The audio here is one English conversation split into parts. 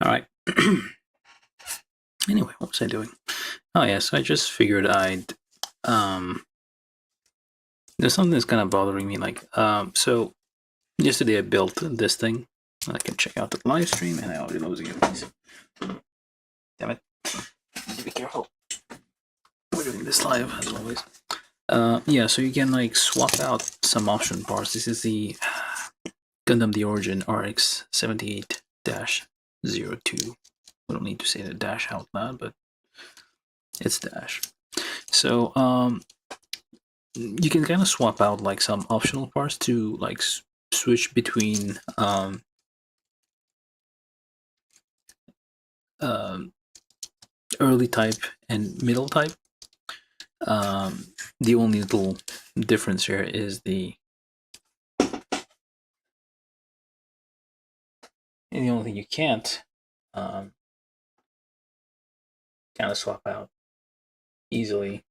All right. Anyway, what was I doing? Oh yeah, so I just figured I'd there's something that's kind of bothering me. So yesterday I built this thing. I can check out the live stream, and I already losing it. Please. Damn it! Be careful. We're doing this live as always. Yeah, so you can like swap out some option parts. This is the Gundam the Origin RX-78-02. We don't need to say the dash out loud, but it's dash. So you can kind of swap out like some optional parts to like switch between early type and middle type. The only little difference here is the only thing you can't kind of swap out easily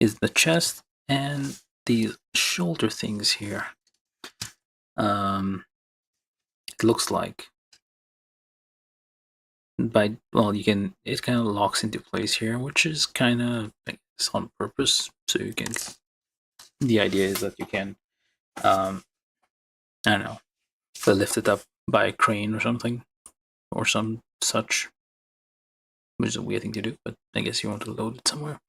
is the chest and the shoulder things here. It looks like you can, it kind of locks into place here, which is kind of on purpose, so you can, the idea is that you can I don't know, lift it up by a crane or something, or some such, which is a weird thing to do, but I guess you want to load it somewhere.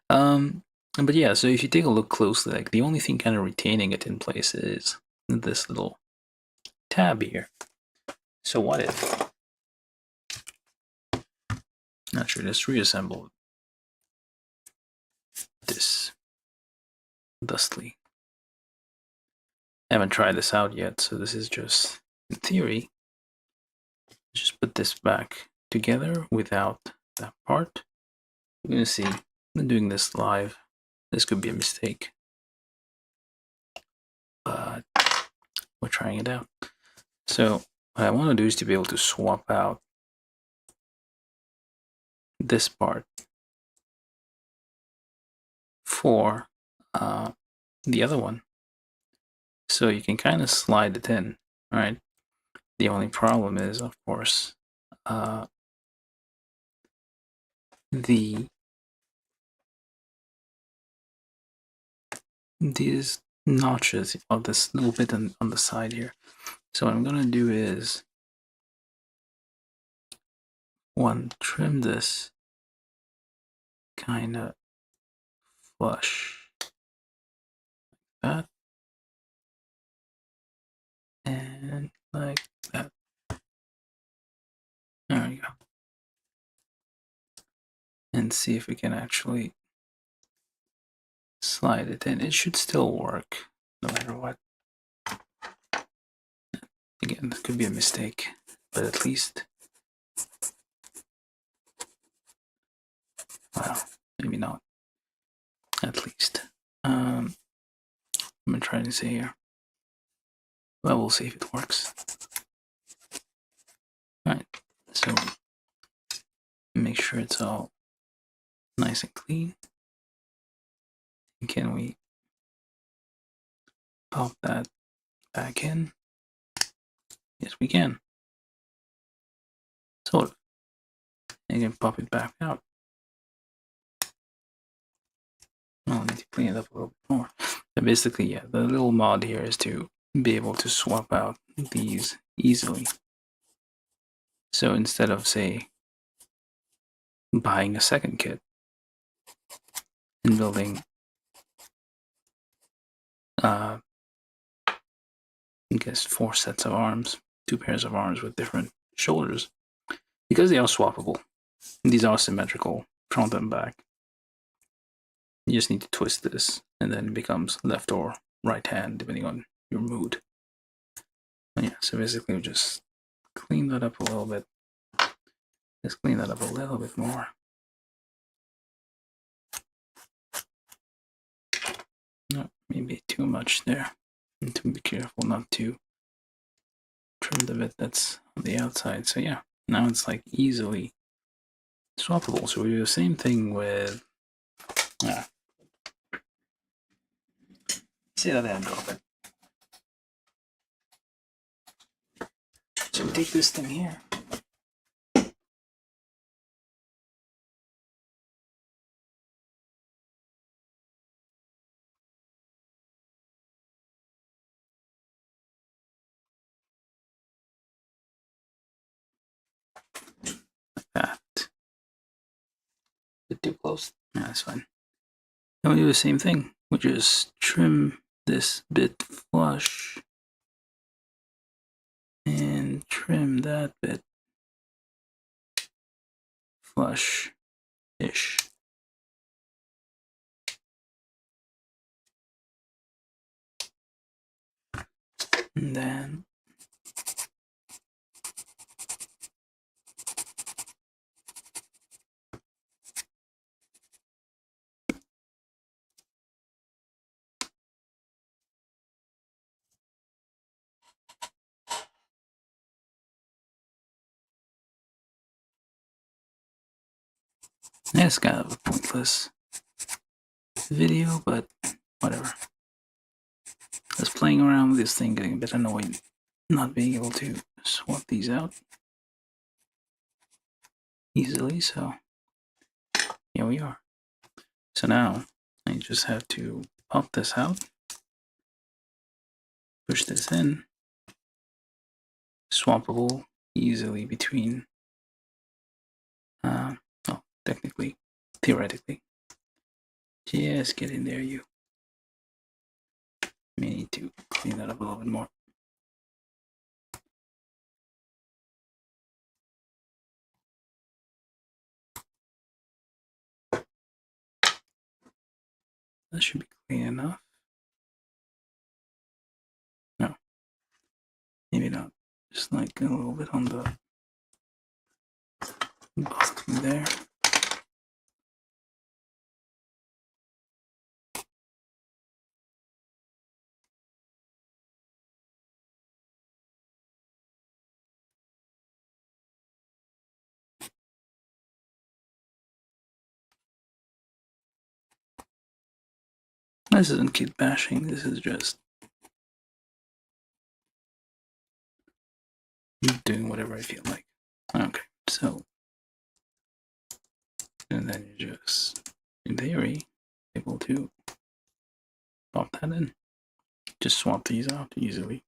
But yeah, so if you take a look closely, like the only thing kind of retaining it in place is this little tab here. So what if, not sure, let's reassemble this thusly. I haven't tried this out yet, so this is just in theory. Just put this back together without that part. We're gonna see. I'm doing this live. This could be a mistake, but we're trying it out. So what I want to do is to be able to swap out this part for the other one. So you can kind of slide it in, right? The only problem is, of course, these notches of this little bit on the side here. So what I'm gonna do is trim this kind of flush like that, and like that. There we go. And see if we can actually slide it in. It should still work no matter what. Again, this could be a mistake, but at least, well, maybe not. At least. I'm gonna try to say here. Well, we'll see if it works. Alright, so make sure it's all nice and clean. And can we pop that back in? Yes, we can. Sort of. And you can pop it back out. I'll need to clean it up a little bit more. But basically, yeah, the little mod here is to be able to swap out these easily. So instead of, say, buying a second kit and building I guess 4 sets of arms, 2 pairs of arms with different shoulders, because they are swappable. These are symmetrical front and back. You just need to twist this, and then it becomes left or right hand, depending on your mood. And yeah, so basically we just clean that up a little bit. Just clean that up a little bit more. No, maybe too much there. Need to be careful not to trim the bit that's on the outside. So yeah, now it's like easily swappable. So we do the same thing with say that and drop it. So we take this thing here, bit too close. No, that's fine. Then we do the same thing. We just trim this bit flush and trim that bit flush-ish. And then that's kind of a pointless video, but whatever. Just playing around with this thing, getting a bit annoying, not being able to swap these out easily, so here we are. So now I just have to pop this out, push this in, swappable easily between, well, technically, theoretically. Just get in there, you. May need to clean that up a little bit more. That should be clean enough. No, maybe not. Just like a little bit on the bottom there. This isn't kid bashing, this is just doing whatever I feel like. Okay, so, and then you just, in theory, able to pop that in. Just swap these out easily.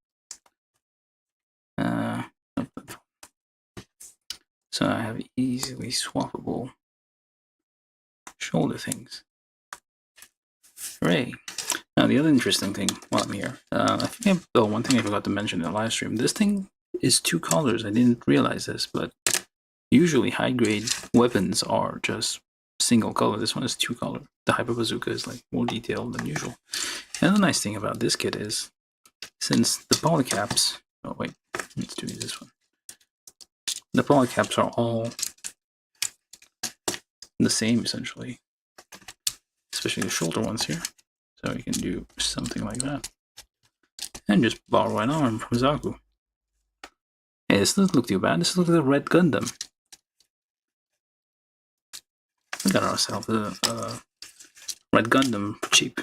So I have easily swappable shoulder things. Hooray! Now the other interesting thing while I'm here, I think one thing I forgot to mention in the live stream. This thing is 2 colors. I didn't realize this, but usually high grade weapons are just single color. This one is 2 color. The Hyper Bazooka is like more detailed than usual. And the nice thing about this kit is, since the polycaps, oh wait, let's do this one. The polycaps are all the same essentially, especially the shoulder ones here. So you can do something like that. And just borrow an arm from Zaku. Hey, this doesn't look too bad. This looks like a red Gundam. We got ourselves a red Gundam for cheap.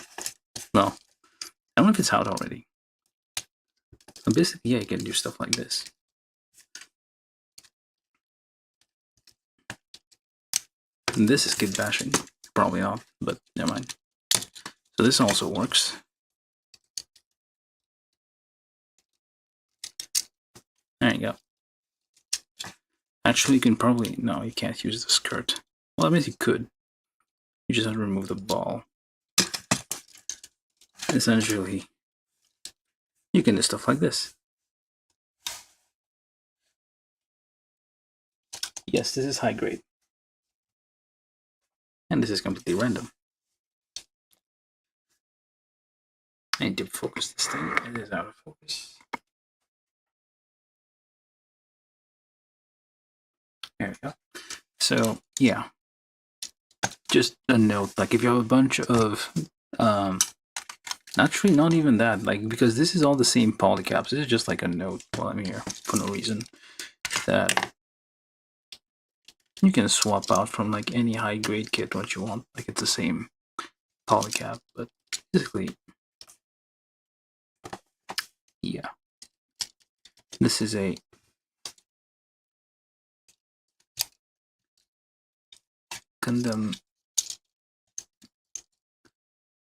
Well, I don't know if it's out already. But basically, yeah, you can do stuff like this. And this is kid bashing. Probably not, but never mind. So this also works. There you go. Actually, you can probably... No, you can't use the skirt. Well, I mean, you could. You just have to remove the ball. Essentially, you can do stuff like this. Yes, this is high grade. And this is completely random. I need to focus this thing. It is out of focus. There we go. So, yeah. Just a note, like if you have a bunch of, actually not even that, like, because this is all the same polycaps. This is just like a note while I'm here for no reason, that you can swap out from like any high grade kit what you want. Like it's the same polycap, but basically, yeah. This is a Gundam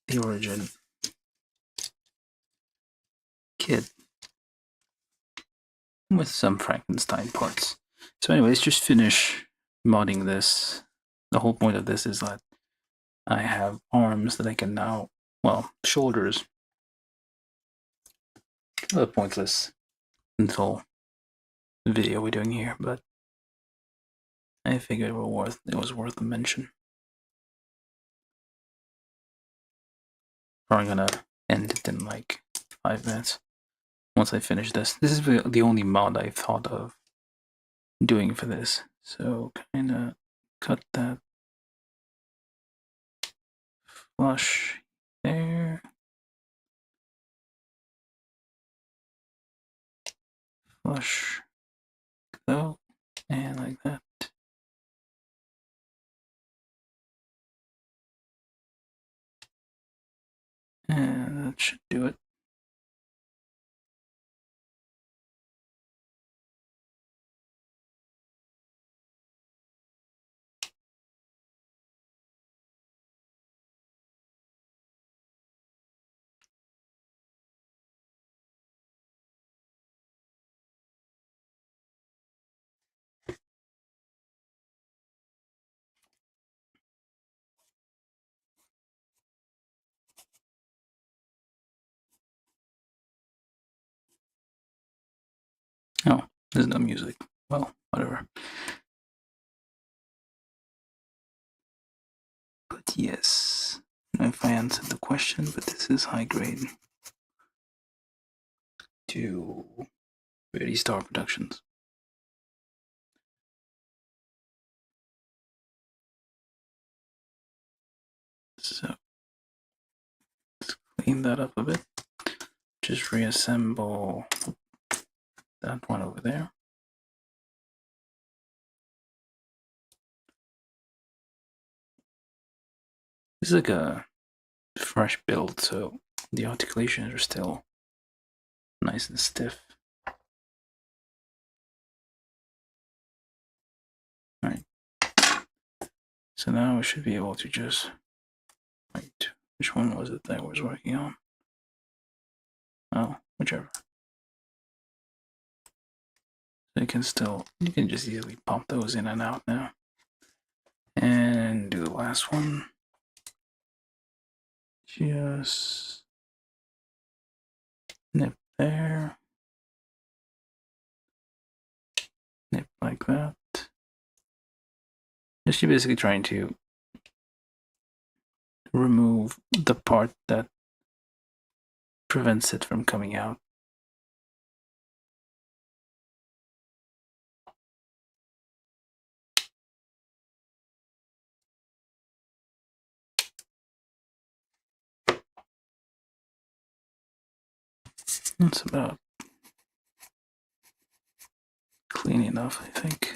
The Origin kit with some Frankenstein parts. So anyways, just finish modding this the whole point of this is that I have arms that I can now, well, shoulders. A pointless little video we're doing here, but I figured it was worth a mention. Probably gonna end it in like 5 minutes once I finish this. This is the only mod I've thought of doing for this, so kind of cut that flush there, flush though, and like that. And that should do it. Oh, there's no music. Well, whatever. But yes, I don't know if I answered the question, but this is high grade to 30 Star Productions. So let's clean that up a bit. Just reassemble that one over there. This is like a fresh build, so the articulations are still nice and stiff. Alright. So now we should be able to just wait. Which one was it that I was working on? Oh, whichever. So you can just easily pop those in and out now. And do the last one. Just nip there. Nip like that. Just basically trying to remove the part that prevents it from coming out. That's about clean enough, I think.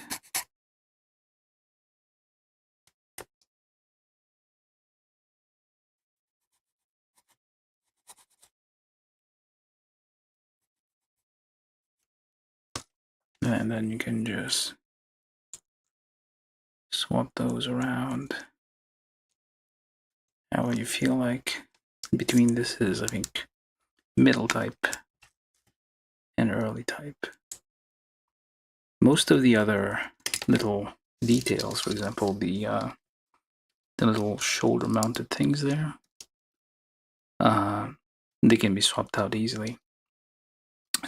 And then you can just swap those around however you feel like. Between this is, I think, middle type and early type. Most of the other little details, for example, the little shoulder mounted things there, they can be swapped out easily.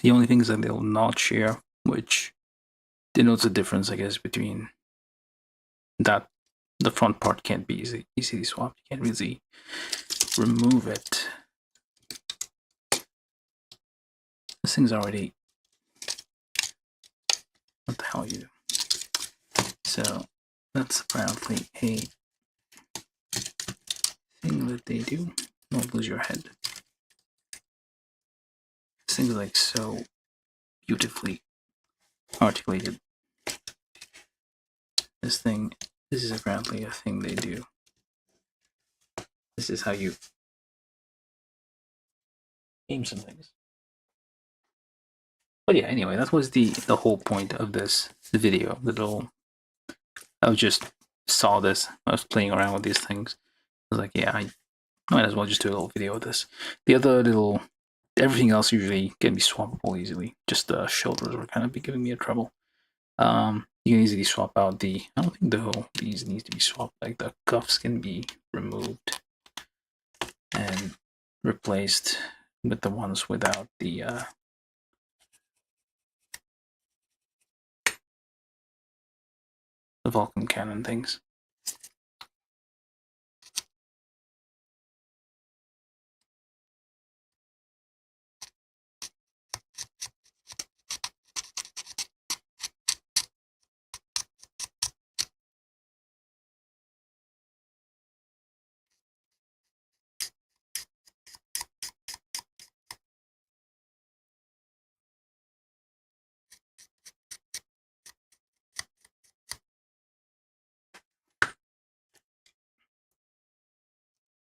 The only thing is a little notch here, which denotes a difference, I guess, between that. The front part can't be easily swapped. You can't really remove it. This thing's already... What the hell you do? So that's apparently a thing that they do. Don't lose your head. This thing's like so beautifully articulated. This is apparently a thing they do. This is how you aim some things. But yeah, anyway, that was the whole point of this video. I just saw this. I was playing around with these things. I was like, yeah, I might as well just do a little video of this. The other everything else usually can be swappable easily. Just the shoulders were kind of giving me a trouble. You can easily swap out the. I don't think these need to be swapped. Like the cuffs can be removed and replaced with the ones without the Vulcan cannon things.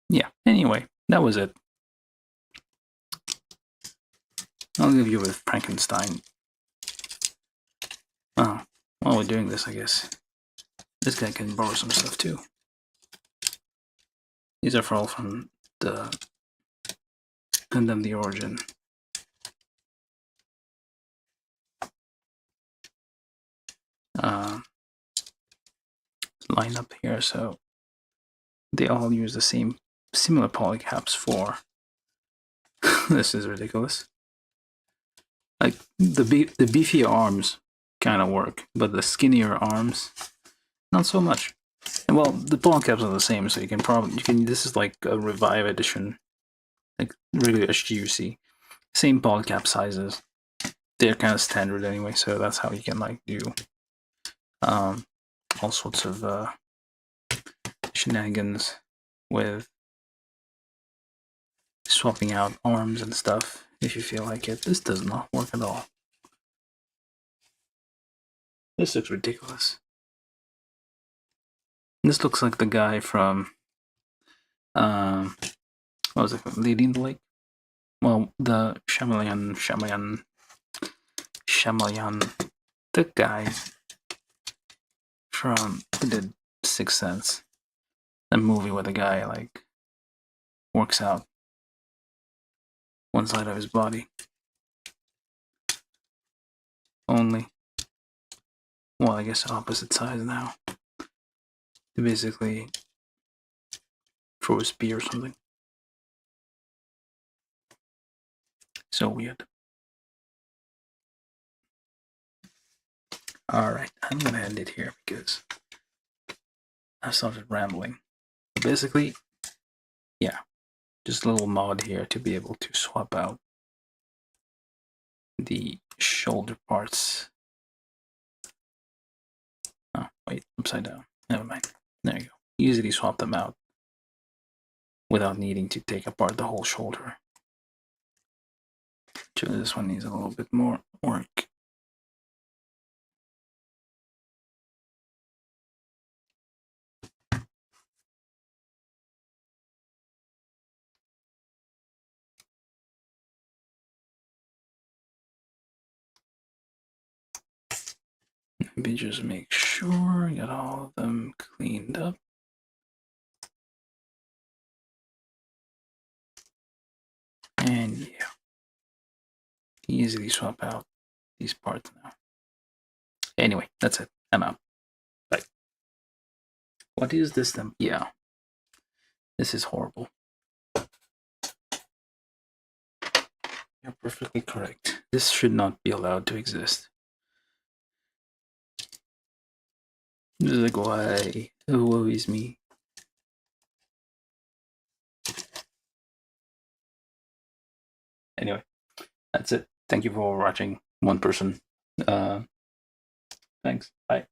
Yeah, anyway, that was it. I'll leave you with Frankenstein. Oh, while we're doing this, I guess this guy can borrow some stuff too. These are all from the Gundam the Origin. Line up here, so they all use the same similar polycaps for. This is ridiculous. Like the beefier arms kind of work, but the skinnier arms, not so much. And well, the polycaps are the same, so you can. This is like a Revive edition, like really HGUC. Same polycap sizes. They're kind of standard anyway, so that's how you can like do all sorts of shenanigans with swapping out arms and stuff if you feel like it. This does not work at all. This looks ridiculous. This looks like the guy from what was it? Lady in the Lake? Well, the Shyamalan, the guy from who did Sixth Sense, a movie where the guy like works out one side of his body only. Well, I guess opposite sides now. To basically throw a spear or something. So weird. Alright, I'm gonna end it here because I started rambling. Basically, yeah, just a little mod here to be able to swap out the shoulder parts. Oh, wait, upside down. Never mind. There you go. Easily swap them out without needing to take apart the whole shoulder. Actually, this one needs a little bit more work. Let me just make sure I got all of them cleaned up. And yeah, easily swap out these parts now. Anyway, that's it. I'm out. Bye. What is this then? Yeah, this is horrible. You're perfectly correct. This should not be allowed to exist. This is like, why? Oh, woe is me. Anyway, that's it. Thank you for watching. One person. Thanks. Bye.